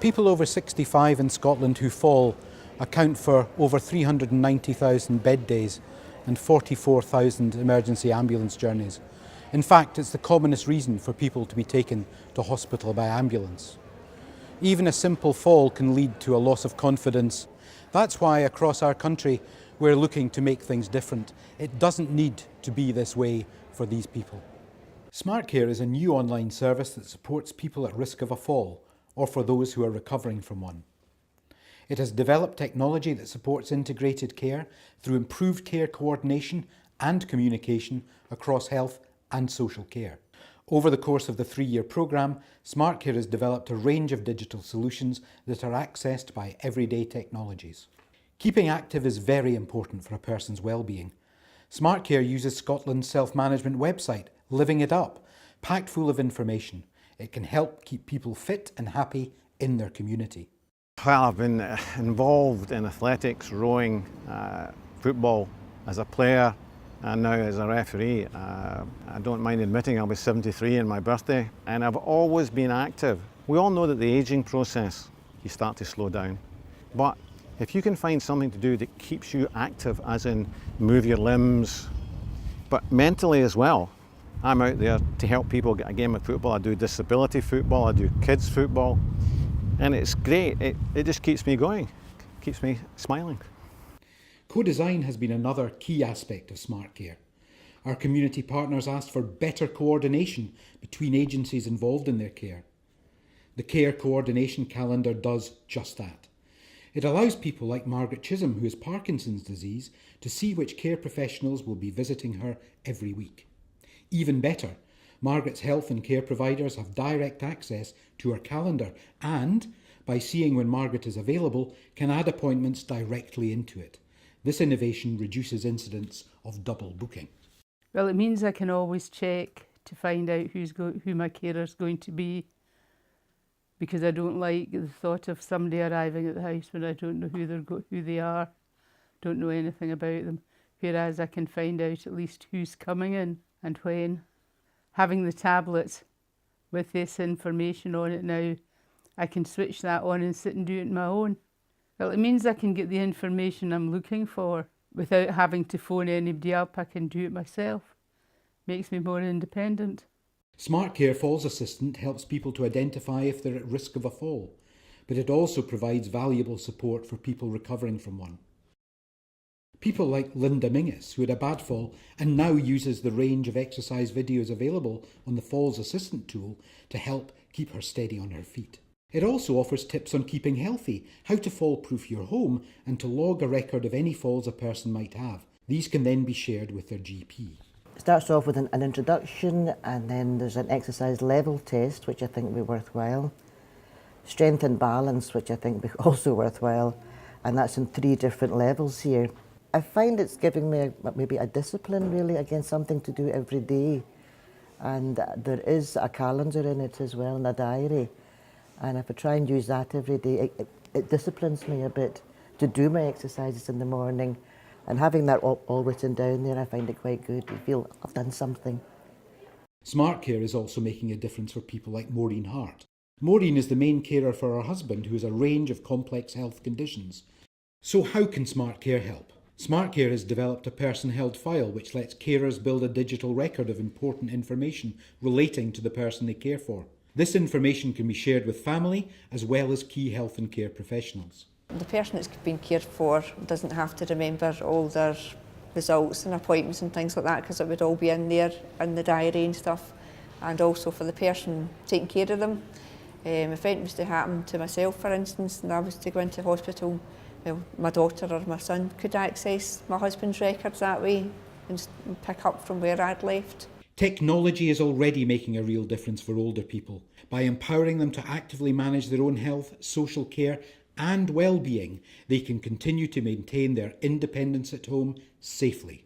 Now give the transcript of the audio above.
People over 65 in Scotland who fall account for over 390,000 bed days and 44,000 emergency ambulance journeys. In fact, it's the commonest reason for people to be taken to hospital by ambulance. Even a simple fall can lead to a loss of confidence. That's why across our country we're looking to make things different. It doesn't need to be this way for these people. SmartCare is a new online service that supports people at risk of a fall, or for those who are recovering from one. It has developed technology that supports integrated care through improved care coordination and communication across health and social care. Over the course of the 3-year programme, SmartCare has developed a range of digital solutions that are accessed by everyday technologies. Keeping active is very important for a person's well-being. SmartCare uses Scotland's self-management website, Living It Up, packed full of information. It can help keep people fit and happy in their community. Well, I've been involved in athletics, rowing, football as a player and now as a referee. I don't mind admitting I'll be 73 on my birthday, and I've always been active. We all know that the ageing process, you start to slow down. But if you can find something to do that keeps you active, as in move your limbs, but mentally as well, I'm out there to help people get a game of football. I do disability football, I do kids football, and it's great. It just keeps me going, keeps me smiling. Co-design has been another key aspect of SmartCare. Our community partners asked for better coordination between agencies involved in their care. The Care Coordination Calendar does just that. It allows people like Margaret Chisholm, who has Parkinson's disease, to see which care professionals will be visiting her every week. Even better, Margaret's health and care providers have direct access to her calendar and, by seeing when Margaret is available, can add appointments directly into it. This innovation reduces incidents of double booking. Well, it means I can always check to find out who my carer's going to be, because I don't like the thought of somebody arriving at the house when I don't know who they are, don't know anything about them, whereas I can find out at least who's coming in and when. Having the tablet with this information on it now, I can switch that on and sit and do it on my own. Well, it means I can get the information I'm looking for without having to phone anybody up. I can do it myself. Makes me more independent. SmartCare Falls Assistant helps people to identify if they're at risk of a fall, but it also provides valuable support for people recovering from one. People like Linda Mingus, who had a bad fall and now uses the range of exercise videos available on the Falls Assistant tool to help keep her steady on her feet. It also offers tips on keeping healthy, how to fall-proof your home, and to log a record of any falls a person might have. These can then be shared with their GP. It starts off with an introduction, and then there's an exercise level test, which I think will be worthwhile. Strength and balance, which I think will be also worthwhile, and that's in 3 different levels here. I find it's giving me maybe a discipline, really, against something to do every day. And there is a calendar in it as well, and a diary. And if I try and use that every day, it disciplines me a bit to do my exercises in the morning. And having that all written down there, I find it quite good. I feel I've done something. SmartCare is also making a difference for people like Maureen Hart. Maureen is the main carer for her husband, who has a range of complex health conditions. So how can SmartCare help? SmartCare has developed a person-held file which lets carers build a digital record of important information relating to the person they care for. This information can be shared with family as well as key health and care professionals. The person that's being cared for doesn't have to remember all their results and appointments and things like that, because it would all be in there in the diary and stuff. And also for the person taking care of them. If anything was to happen to myself, for instance, and I was to go into hospital, well, my daughter or my son could access my husband's records that way and pick up from where I'd left. Technology is already making a real difference for older people by empowering them to actively manage their own health, social care and well-being. They can continue to maintain their independence at home safely.